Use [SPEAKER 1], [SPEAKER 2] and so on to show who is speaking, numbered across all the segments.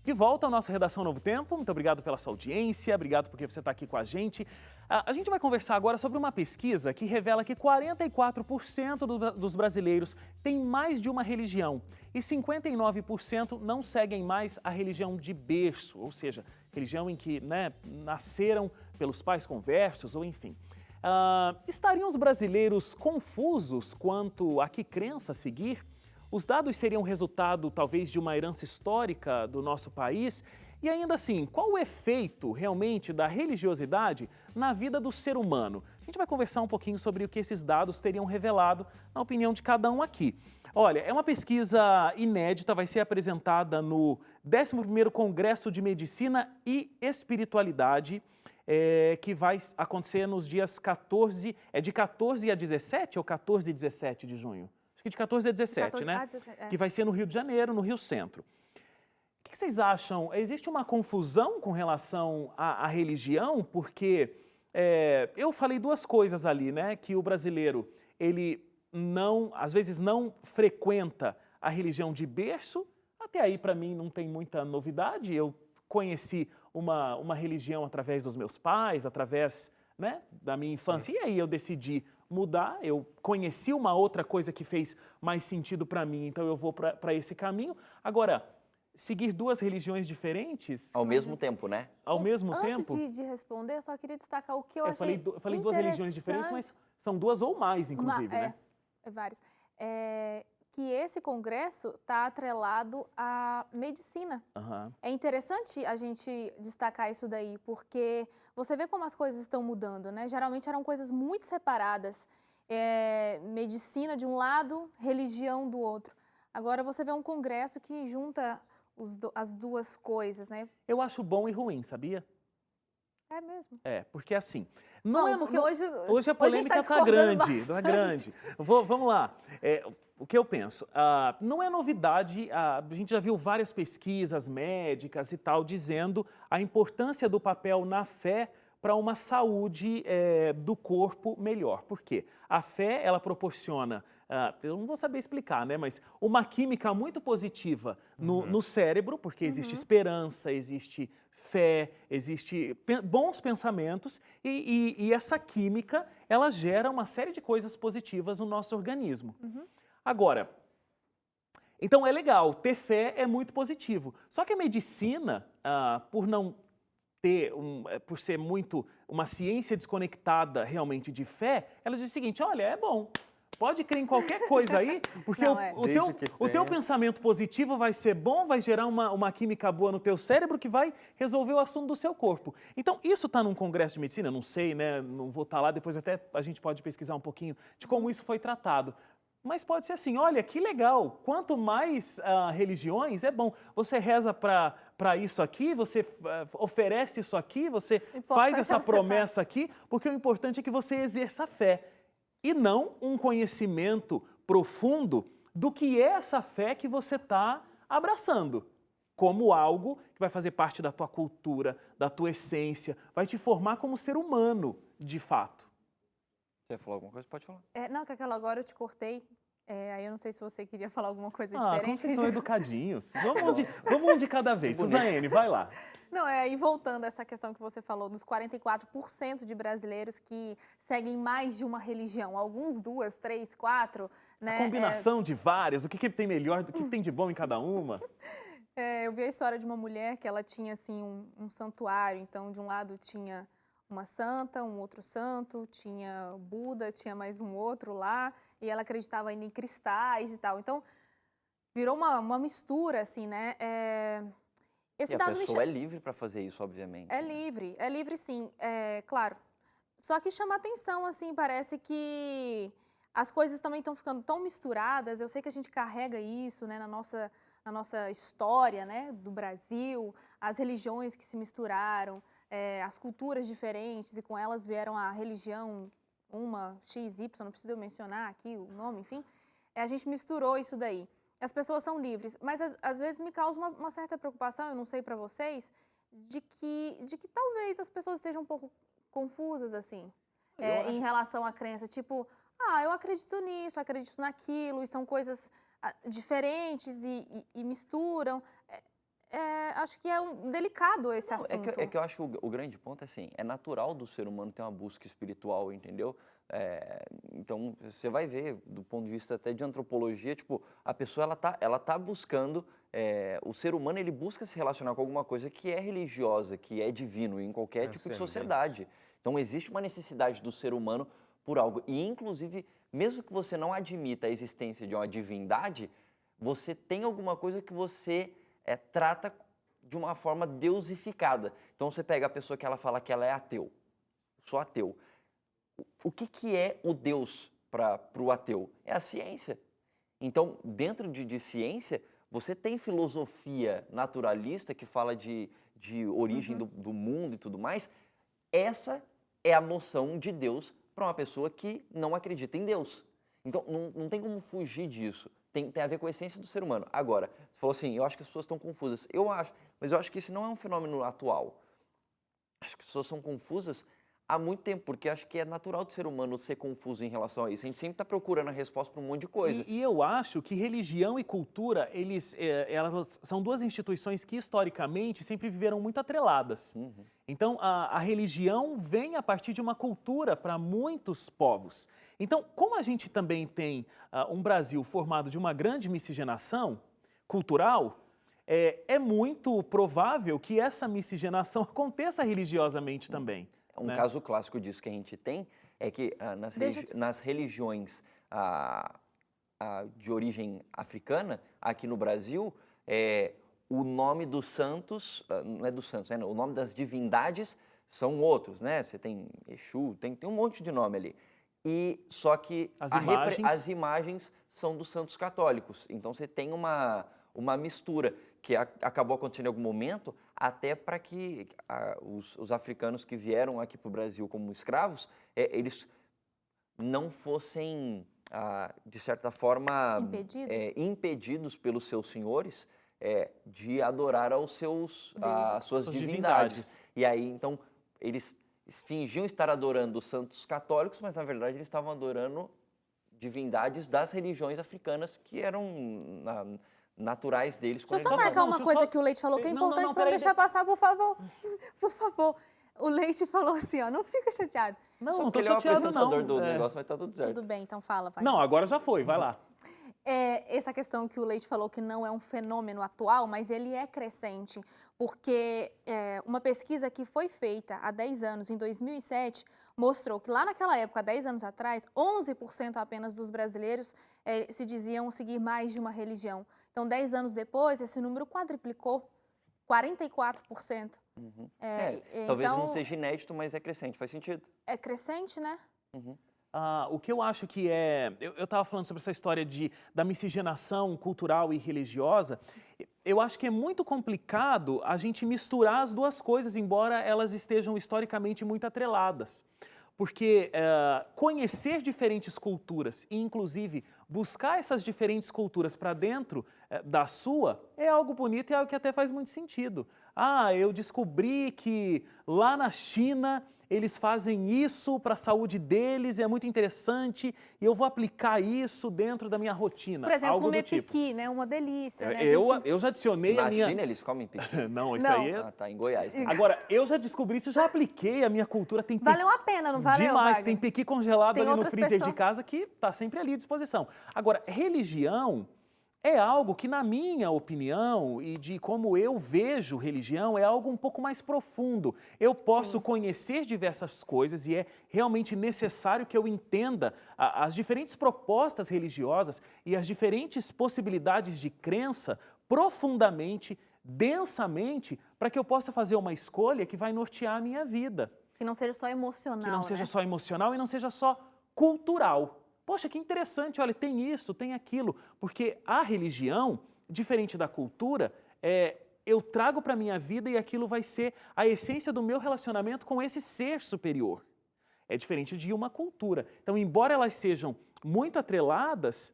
[SPEAKER 1] De volta ao nosso Redação Novo Tempo, muito obrigado pela sua audiência, obrigado porque você está aqui com a gente. A gente vai conversar agora sobre uma pesquisa que revela que 44% dos brasileiros têm mais de uma religião e 59% não seguem mais a religião de berço, ou seja, religião em que nasceram pelos pais conversos ou enfim. Estariam os brasileiros confusos quanto a que crença seguir? Os dados seriam resultado, talvez, de uma herança histórica do nosso país? E ainda assim, qual o efeito realmente da religiosidade na vida do ser humano? A gente vai conversar um pouquinho sobre o que esses dados teriam revelado, na opinião de cada um aqui. Olha, é uma pesquisa inédita, vai ser apresentada no 11º Congresso de Medicina e Espiritualidade, que vai acontecer nos dias 14, de 14 a 17 ou 14 e 17 de junho? De 14 a 17,
[SPEAKER 2] 14
[SPEAKER 1] né?
[SPEAKER 2] a 17, é.
[SPEAKER 1] Que vai ser no Rio de Janeiro, no Rio Centro. O que vocês acham? Existe uma confusão com relação à religião? Porque eu falei duas coisas ali, né? Que o brasileiro, ele não, às vezes não frequenta a religião de berço. Até aí, para mim, não tem muita novidade. Eu conheci uma religião através dos meus pais, através, né, da minha infância. E aí eu decidi mudar, eu conheci uma outra coisa que fez mais sentido para mim, então eu vou para esse caminho. Agora, seguir duas religiões diferentes...
[SPEAKER 3] Ao mesmo tempo, né?
[SPEAKER 1] Ao mesmo tempo...
[SPEAKER 2] Antes de responder, eu só queria destacar o que eu
[SPEAKER 1] Eu
[SPEAKER 2] achei
[SPEAKER 1] falei duas religiões diferentes, mas são duas ou mais, inclusive, né?
[SPEAKER 2] Várias. Que esse congresso está atrelado à medicina.
[SPEAKER 1] Uhum.
[SPEAKER 2] É interessante a gente destacar isso daí, porque você vê como as coisas estão mudando, né? Geralmente eram coisas muito separadas. Medicina de um lado, religião do outro. Agora você vê um congresso que junta as duas coisas, né?
[SPEAKER 1] Eu acho bom e ruim, sabia?
[SPEAKER 2] É mesmo.
[SPEAKER 1] Porque assim...
[SPEAKER 2] Porque
[SPEAKER 1] hoje a polêmica está grande, tá grande. Vamos lá. O que eu penso? Não é novidade, a gente já viu várias pesquisas médicas e tal, dizendo a importância do papel na fé para uma saúde do corpo melhor. Por quê? A fé, ela proporciona, eu não vou saber explicar, né? Mas uma química muito positiva no cérebro, porque existe esperança, existe fé, existe bons pensamentos e essa química, ela gera uma série de coisas positivas no nosso organismo. Agora, então é legal, ter fé é muito positivo. Só que a medicina, por não ter, por ser muito uma ciência desconectada realmente de fé, ela diz o seguinte, olha, é bom. Pode crer em qualquer coisa aí, porque o teu pensamento positivo vai ser bom, vai gerar uma química boa no teu cérebro que vai resolver o assunto do seu corpo. Então, isso está num congresso de medicina? Não sei, né? Não vou estar lá, depois até a gente pode pesquisar um pouquinho de como isso foi tratado. Mas pode ser assim, olha, que legal, quanto mais religiões, é bom. Você reza para isso aqui, você oferece isso aqui, você faz essa promessa aqui, porque o importante é que você exerça fé. E não um conhecimento profundo do que é essa fé que você está abraçando, como algo que vai fazer parte da tua cultura, da tua essência, vai te formar como ser humano, de fato.
[SPEAKER 3] Você falou alguma coisa? Pode falar.
[SPEAKER 2] Não, que aquela agora eu te cortei. Aí eu não sei se você queria falar alguma coisa diferente.
[SPEAKER 1] Como vocês estão educadinhos. Vamos um de cada vez. Suzane, vai lá.
[SPEAKER 2] Não, e voltando a essa questão que você falou, dos 44% de brasileiros que seguem mais de uma religião, alguns 2, 3, 4, né?
[SPEAKER 1] A combinação de várias, o que tem melhor, o que tem de bom em cada uma.
[SPEAKER 2] Eu vi a história de uma mulher que ela tinha, assim, um santuário, então de um lado tinha uma santa, um outro santo, tinha Buda, tinha mais um outro lá, e ela acreditava ainda em cristais e tal. Então, virou uma mistura, assim, né?
[SPEAKER 3] E a pessoa é livre para fazer isso, obviamente.
[SPEAKER 2] É livre sim, claro. Só que chama atenção, assim, parece que as coisas também estão ficando tão misturadas. Eu sei que a gente carrega isso, né, na nossa história, né, do Brasil, as religiões que se misturaram, as culturas diferentes, e com elas vieram a religião, uma XY, não preciso mencionar aqui o nome, enfim. A gente misturou isso daí. As pessoas são livres, mas às vezes me causa uma certa preocupação, eu não sei para vocês, de que talvez as pessoas estejam um pouco confusas, assim, em relação à crença. Tipo, eu acredito nisso, acredito naquilo, e são coisas diferentes e misturam. acho que é delicado esse
[SPEAKER 3] Não,
[SPEAKER 2] assunto.
[SPEAKER 3] é que eu acho que o grande ponto é assim, é natural do ser humano ter uma busca espiritual, entendeu? Então, você vai ver, do ponto de vista até de antropologia, tipo, a pessoa, ela tá buscando, o ser humano, ele busca se relacionar com alguma coisa que é religiosa, que é divino, em qualquer tipo de sociedade. Então, existe uma necessidade do ser humano por algo. E, inclusive, mesmo que você não admita a existência de uma divindade, você tem alguma coisa que você trata de uma forma deusificada. Então, você pega a pessoa que ela fala que ela é ateu. Sou ateu. O que é o Deus para o ateu? É a ciência. Então, dentro de ciência, você tem filosofia naturalista que fala de origem do mundo e tudo mais. Essa é a noção de Deus para uma pessoa que não acredita em Deus. Então, não tem como fugir disso. Tem a ver com a essência do ser humano. Agora, você falou assim, eu acho que as pessoas estão confusas. Eu acho, mas eu acho que isso não é um fenômeno atual. Acho que as pessoas são confusas há muito tempo, porque acho que é natural do ser humano ser confuso em relação a isso. A gente sempre está procurando a resposta para um monte de coisa.
[SPEAKER 1] E eu acho que religião e cultura, elas são duas instituições que historicamente sempre viveram muito atreladas. Então, a religião vem a partir de uma cultura para muitos povos. Então, como a gente também tem um Brasil formado de uma grande miscigenação cultural, é muito provável que essa miscigenação aconteça religiosamente também.
[SPEAKER 3] Um caso clássico disso que a gente tem é que nas religiões de origem africana, aqui no Brasil, o nome dos santos, não é dos santos, né? O nome das divindades são outros, né? Você tem Exu, tem um monte de nome ali. Só que as imagens são dos santos católicos. Então você tem uma mistura que acabou acontecendo em algum momento, até para que os africanos que vieram aqui para o Brasil como escravos, eles não fossem, de certa forma, impedidos pelos seus senhores de adorar as suas divindades. E aí, então, eles fingiam estar adorando os santos católicos, mas, na verdade, eles estavam adorando divindades das religiões africanas que eram naturais deles.
[SPEAKER 2] Deixa eu só marcar uma coisa que o Leite falou que é importante para não deixar passar, por favor. Por favor. O Leite falou assim, ó, não fica chateado.
[SPEAKER 1] Não
[SPEAKER 3] tô chateado, ele é o apresentador do negócio, mas tá tudo certo.
[SPEAKER 2] Tudo bem, então fala, vai.
[SPEAKER 1] Não, agora já foi, vai lá.
[SPEAKER 2] Essa questão que o Leite falou que não é um fenômeno atual, mas ele é crescente, porque uma pesquisa que foi feita há 10 anos, em 2007, mostrou que lá naquela época, há 10 anos atrás, 11% apenas dos brasileiros se diziam seguir mais de uma religião. Então, 10 anos depois, esse número quadriplicou, 44%.
[SPEAKER 3] Talvez não seja inédito, mas é crescente, faz sentido.
[SPEAKER 2] É crescente, né?
[SPEAKER 1] O que eu acho que eu estava falando sobre essa história da miscigenação cultural e religiosa. Eu acho que é muito complicado a gente misturar as duas coisas, embora elas estejam historicamente muito atreladas. Porque conhecer diferentes culturas e, inclusive, buscar essas diferentes culturas para dentro da sua é algo bonito e é algo que até faz muito sentido. Eu descobri que lá na China eles fazem isso para a saúde deles, é muito interessante, e eu vou aplicar isso dentro da minha rotina.
[SPEAKER 2] Por exemplo,
[SPEAKER 1] algo
[SPEAKER 2] comer
[SPEAKER 1] do tipo.
[SPEAKER 2] piqui, né? Uma delícia, né?
[SPEAKER 1] Eu já adicionei a minha...
[SPEAKER 3] Na China eles comem piqui?
[SPEAKER 1] Não, isso aí é...
[SPEAKER 3] tá em Goiás. Né?
[SPEAKER 1] Agora, eu já descobri isso, já apliquei, a minha cultura tem...
[SPEAKER 2] Valeu a pena, não valeu,
[SPEAKER 1] demais,
[SPEAKER 2] Wagner?
[SPEAKER 1] tem piqui congelado ali no freezer de casa que tá sempre ali à disposição. Agora, religião é algo que, na minha opinião, e de como eu vejo religião, é algo um pouco mais profundo. Eu posso conhecer diversas coisas e é realmente necessário que eu entenda as diferentes propostas religiosas e as diferentes possibilidades de crença profundamente, densamente, para que eu possa fazer uma escolha que vai nortear a minha vida.
[SPEAKER 2] Que não seja só emocional,
[SPEAKER 1] Que não seja só emocional e não seja só cultural. Poxa, que interessante, olha, tem isso, tem aquilo. Porque a religião, diferente da cultura, eu trago para a minha vida e aquilo vai ser a essência do meu relacionamento com esse ser superior. É diferente de uma cultura. Então, embora elas sejam muito atreladas,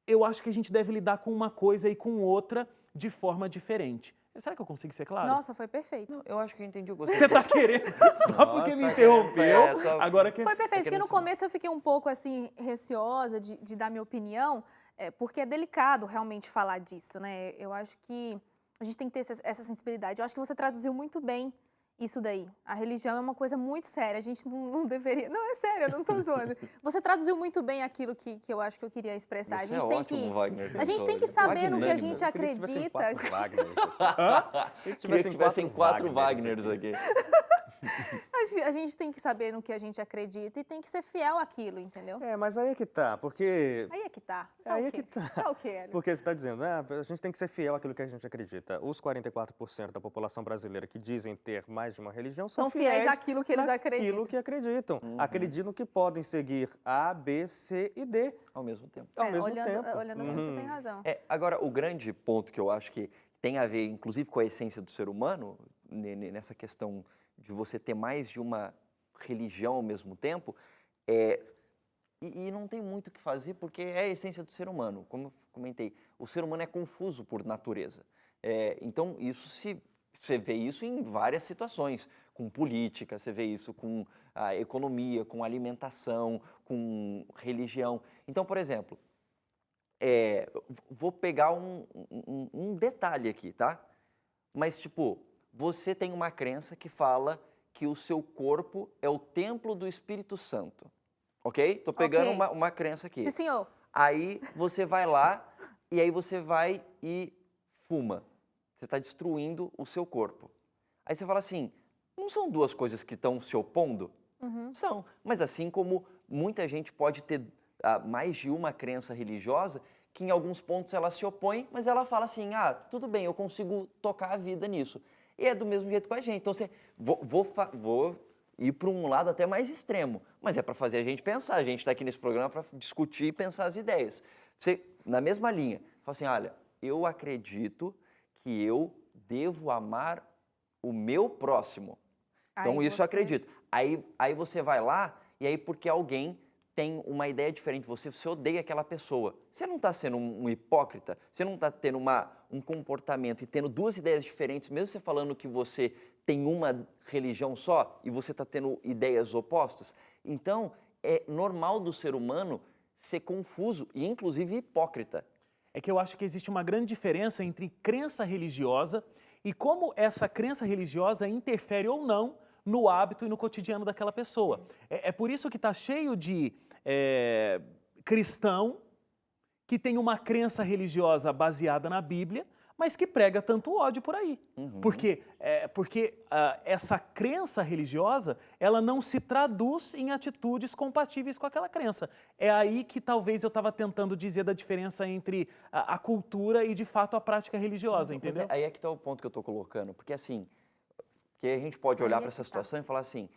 [SPEAKER 1] eu acho que a gente deve lidar com uma coisa e com outra de forma diferente. Será que eu consigo ser claro?
[SPEAKER 2] Nossa, foi perfeito.
[SPEAKER 3] Não, eu acho que eu entendi o que você
[SPEAKER 1] Você tá querendo, só porque me interrompeu, agora que...
[SPEAKER 2] Foi perfeito, porque no começo eu fiquei um pouco, assim, receosa de dar minha opinião, porque é delicado realmente falar disso, né? Eu acho que A gente tem que ter essa sensibilidade. Eu acho que você traduziu muito bem isso daí. A religião é uma coisa muito séria, a gente não deveria... Não, é sério, eu não estou zoando. Você traduziu muito bem aquilo que eu acho que eu queria expressar.
[SPEAKER 3] Você
[SPEAKER 2] a gente
[SPEAKER 3] é
[SPEAKER 2] tem
[SPEAKER 3] ótimo, Wagner.
[SPEAKER 2] a gente tem que saber no que a gente
[SPEAKER 4] Eu queria que tivessem
[SPEAKER 2] acredita.
[SPEAKER 4] 4 Wagners aqui.
[SPEAKER 3] Queria que tivessem 4 Wagners aqui.
[SPEAKER 2] A gente tem que saber no que a gente acredita e tem que ser fiel àquilo, entendeu?
[SPEAKER 4] Mas aí é que tá, porque...
[SPEAKER 2] Aí é que tá.
[SPEAKER 4] Aí é que tá.
[SPEAKER 2] Tá o quê, Hélio?
[SPEAKER 4] Porque você está dizendo, a gente tem que ser fiel àquilo que a gente acredita. Os 44% da população brasileira que dizem ter mais de uma religião são
[SPEAKER 2] fiéis àquilo que eles acreditam.
[SPEAKER 4] Naquilo que acreditam. Acreditam que podem seguir A, B, C e D.
[SPEAKER 3] Ao mesmo tempo.
[SPEAKER 4] Ao mesmo tempo.
[SPEAKER 2] Olhando assim, você tem razão.
[SPEAKER 3] Agora, o grande ponto que eu acho que tem a ver, inclusive, com a essência do ser humano, nessa questão de você ter mais de uma religião ao mesmo tempo, e não tem muito o que fazer, porque é a essência do ser humano. Como eu comentei, o ser humano é confuso por natureza. Então, você vê isso em várias situações, com política, você vê isso com a economia, com alimentação, com religião. Então, por exemplo, vou pegar um detalhe aqui, tá? Mas, tipo, você tem uma crença que fala que o seu corpo é o templo do Espírito Santo, ok? Tô pegando uma crença aqui.
[SPEAKER 2] Sim, senhor.
[SPEAKER 3] Aí você vai lá e aí você vai e fuma. Você está destruindo o seu corpo. Aí você fala assim, não são duas coisas que estão se opondo? São, mas assim como muita gente pode ter mais de uma crença religiosa, que em alguns pontos ela se opõe, mas ela fala assim, tudo bem, eu consigo tocar a vida nisso. E é do mesmo jeito com a gente. Então, vou ir para um lado até mais extremo, mas é para fazer a gente pensar. A gente está aqui nesse programa para discutir e pensar as ideias. Você, na mesma linha, fala assim, olha, eu acredito que eu devo amar o meu próximo. Então,
[SPEAKER 2] Aí
[SPEAKER 3] isso
[SPEAKER 2] você-
[SPEAKER 3] eu acredito. Aí você vai lá, e aí porque alguém tem uma ideia diferente de você odeia aquela pessoa. Você não está sendo um hipócrita? Você não está tendo um comportamento e tendo duas ideias diferentes, mesmo você falando que você tem uma religião só e você está tendo ideias opostas? Então, é normal do ser humano ser confuso e, inclusive, hipócrita.
[SPEAKER 1] É que eu acho que existe uma grande diferença entre crença religiosa e como essa crença religiosa interfere ou não no hábito e no cotidiano daquela pessoa. É por isso que está cheio de cristão que tem uma crença religiosa baseada na Bíblia, mas que prega tanto ódio por aí. Porque essa crença religiosa, ela não se traduz em atitudes compatíveis com aquela crença. É aí que talvez eu estava tentando dizer da diferença entre a cultura e, de fato, a prática religiosa,
[SPEAKER 3] Mas
[SPEAKER 1] entendeu?
[SPEAKER 3] aí é que está o ponto que eu estou colocando, porque assim, que a gente pode olhar
[SPEAKER 2] Aí é
[SPEAKER 3] para
[SPEAKER 2] que
[SPEAKER 3] essa
[SPEAKER 2] tá.
[SPEAKER 3] situação e falar assim,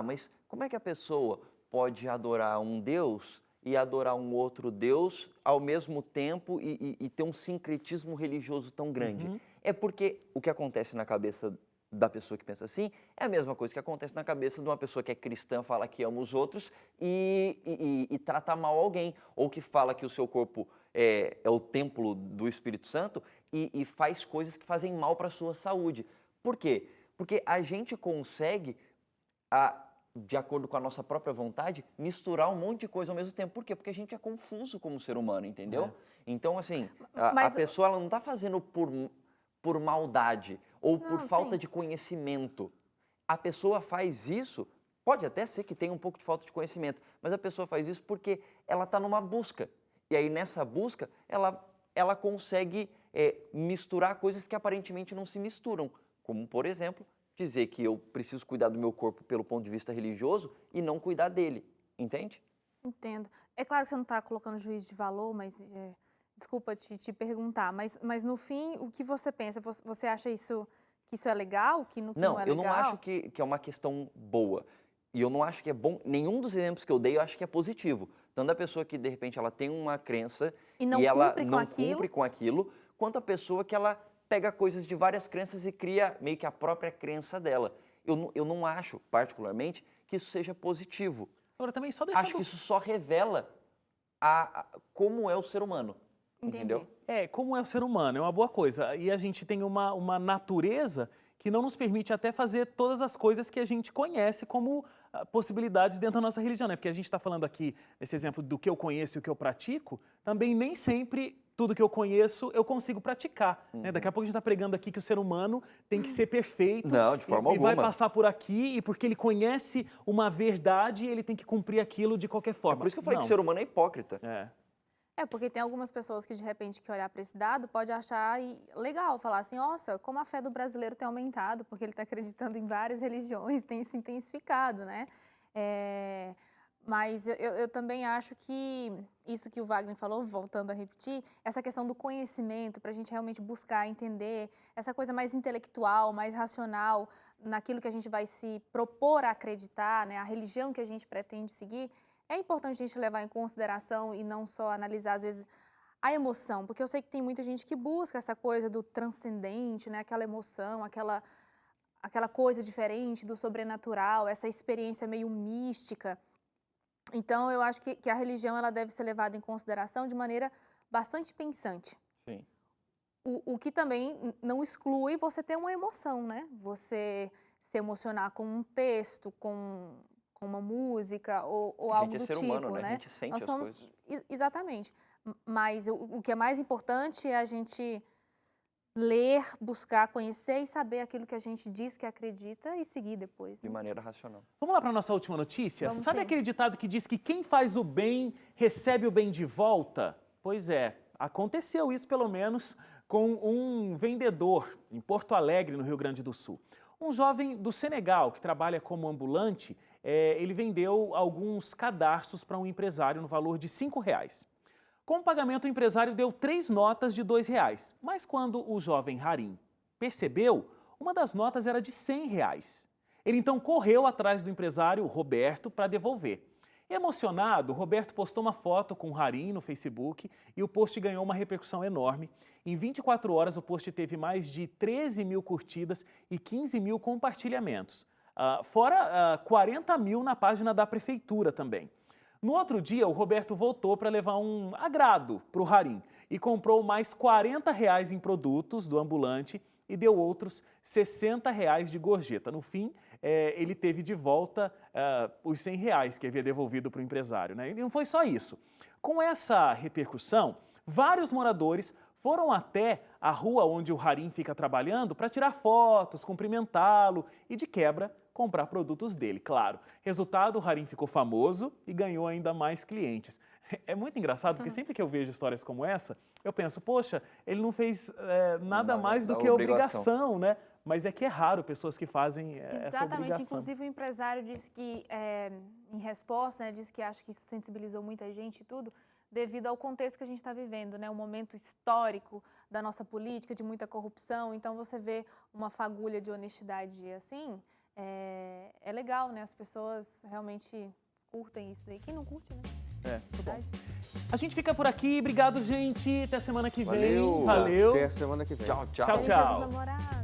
[SPEAKER 3] mas como é que a pessoa pode adorar um Deus e adorar um outro Deus ao mesmo tempo e ter um sincretismo religioso tão grande? É porque o que acontece na cabeça da pessoa que pensa assim é a mesma coisa que acontece na cabeça de uma pessoa que é cristã, fala que ama os outros e trata mal alguém, ou que fala que o seu corpo é o templo do Espírito Santo e faz coisas que fazem mal para a sua saúde. Por quê? Porque a gente consegue, de acordo com a nossa própria vontade, misturar um monte de coisa ao mesmo tempo. Por quê? Porque a gente é confuso como ser humano, entendeu? Então, assim, a pessoa ela não está fazendo por maldade ou por falta
[SPEAKER 2] sim.
[SPEAKER 3] de conhecimento. A pessoa faz isso, pode até ser que tenha um pouco de falta de conhecimento, mas a pessoa faz isso porque ela está numa busca. E aí, nessa busca, ela consegue misturar coisas que aparentemente não se misturam. Como, por exemplo, dizer que eu preciso cuidar do meu corpo pelo ponto de vista religioso e não cuidar dele, entende?
[SPEAKER 2] Entendo. É claro que você não está colocando juízo de valor, mas desculpa te perguntar, mas no fim, o que você pensa? Você acha que isso é legal? Que não é legal?
[SPEAKER 3] Eu não acho que é uma questão boa. E eu não acho que é bom. Nenhum dos exemplos que eu dei eu acho que é positivo. Tanto a pessoa que, de repente, ela tem uma crença
[SPEAKER 2] E
[SPEAKER 3] ela
[SPEAKER 2] cumpre com
[SPEAKER 3] não
[SPEAKER 2] aquilo?
[SPEAKER 3] cumpre com aquilo, quanto a pessoa que ela pega coisas de várias crenças e cria meio que a própria crença dela. Eu não acho, particularmente, que isso seja positivo.
[SPEAKER 1] Agora, também só deixando...
[SPEAKER 3] Acho que isso só revela como é o ser humano.
[SPEAKER 2] Entendi.
[SPEAKER 3] Entendeu?
[SPEAKER 1] Como é o ser humano, é uma boa coisa. E a gente tem uma natureza que não nos permite até fazer todas as coisas que a gente conhece como possibilidades dentro da nossa religião, né? Porque a gente está falando aqui, nesse exemplo do que eu conheço e o que eu pratico, também nem sempre tudo que eu conheço, eu consigo praticar. Né? Daqui a pouco a gente está pregando aqui que o ser humano tem que ser perfeito.
[SPEAKER 3] Não, de forma
[SPEAKER 1] e vai
[SPEAKER 3] alguma.
[SPEAKER 1] passar por aqui e porque ele conhece uma verdade, ele tem que cumprir aquilo de qualquer
[SPEAKER 3] É
[SPEAKER 1] forma.
[SPEAKER 3] por isso que eu falei que o
[SPEAKER 1] Não.
[SPEAKER 3] ser humano é hipócrita.
[SPEAKER 2] Porque tem algumas pessoas que, de repente, que olhar para esse dado, pode achar legal, falar assim, nossa, como a fé do brasileiro tem aumentado, porque ele está acreditando em várias religiões, tem se intensificado, né? Mas eu também acho que isso que o Wagner falou, voltando a repetir, essa questão do conhecimento, para a gente realmente buscar entender, essa coisa mais intelectual, mais racional, naquilo que a gente vai se propor a acreditar, né, a religião que a gente pretende seguir, é importante a gente levar em consideração e não só analisar, às vezes, a emoção, porque eu sei que tem muita gente que busca essa coisa do transcendente, né, aquela emoção, aquela coisa diferente do sobrenatural, essa experiência meio mística. Então, eu acho que a religião ela deve ser levada em consideração de maneira bastante pensante.
[SPEAKER 3] Sim.
[SPEAKER 2] O que também não exclui você ter uma emoção, né? Você se emocionar com um texto, com uma música ou algo do tipo,
[SPEAKER 3] A gente é ser humano, né? A gente sente
[SPEAKER 2] Nós
[SPEAKER 3] as
[SPEAKER 2] somos,
[SPEAKER 3] coisas.
[SPEAKER 2] Exatamente. Mas o que é mais importante é a gente ler, buscar, conhecer e saber aquilo que a gente diz que acredita e seguir depois.
[SPEAKER 3] De
[SPEAKER 2] Né?
[SPEAKER 3] maneira racional.
[SPEAKER 1] Vamos lá para a nossa última notícia?
[SPEAKER 2] Vamos
[SPEAKER 1] Sabe
[SPEAKER 2] sim.
[SPEAKER 1] aquele ditado que diz que quem faz o bem recebe o bem de volta? Pois é, aconteceu isso pelo menos com um vendedor em Porto Alegre, no Rio Grande do Sul. Um jovem do Senegal que trabalha como ambulante, ele vendeu alguns cadarços para um empresário no valor de R$5. Com o pagamento, o empresário deu 3 notas de R$2, mas quando o jovem Harim percebeu, uma das notas era de R$100. Ele então correu atrás do empresário Roberto para devolver. Emocionado, Roberto postou uma foto com o Harim no Facebook e o post ganhou uma repercussão enorme. Em 24 horas, o post teve mais de 13 mil curtidas e 15 mil compartilhamentos. Fora 40 mil na página da prefeitura também. No outro dia, o Roberto voltou para levar um agrado para o Harim e comprou mais R$40 em produtos do ambulante e deu outros R$60 de gorjeta. No fim, ele teve de volta os R$100 que havia devolvido para o empresário. Né? E não foi só isso. Com essa repercussão, vários moradores foram até a rua onde o Harim fica trabalhando para tirar fotos, cumprimentá-lo e, de quebra, comprar produtos dele, claro. Resultado, o Harim ficou famoso e ganhou ainda mais clientes. É muito engraçado, porque sempre que eu vejo histórias como essa, eu penso, poxa, ele não fez nada mais do que obrigação, né? Mas é que é raro pessoas que fazem essa obrigação.
[SPEAKER 2] Exatamente, inclusive o empresário disse que, em resposta, né, disse que acha que isso sensibilizou muita gente e tudo, devido ao contexto que a gente está vivendo, né? Um momento histórico da nossa política, de muita corrupção. Então, você vê uma fagulha de honestidade assim, é legal, né? As pessoas realmente curtem isso daí. Quem não curte, né?
[SPEAKER 1] Verdade. A gente fica por aqui. Obrigado, gente. Até semana que vem.
[SPEAKER 3] Valeu.
[SPEAKER 1] Valeu.
[SPEAKER 4] Até semana que vem.
[SPEAKER 3] Tchau, tchau.
[SPEAKER 1] Tchau,
[SPEAKER 2] Feliz Dia
[SPEAKER 1] tchau.
[SPEAKER 2] dos Namorados.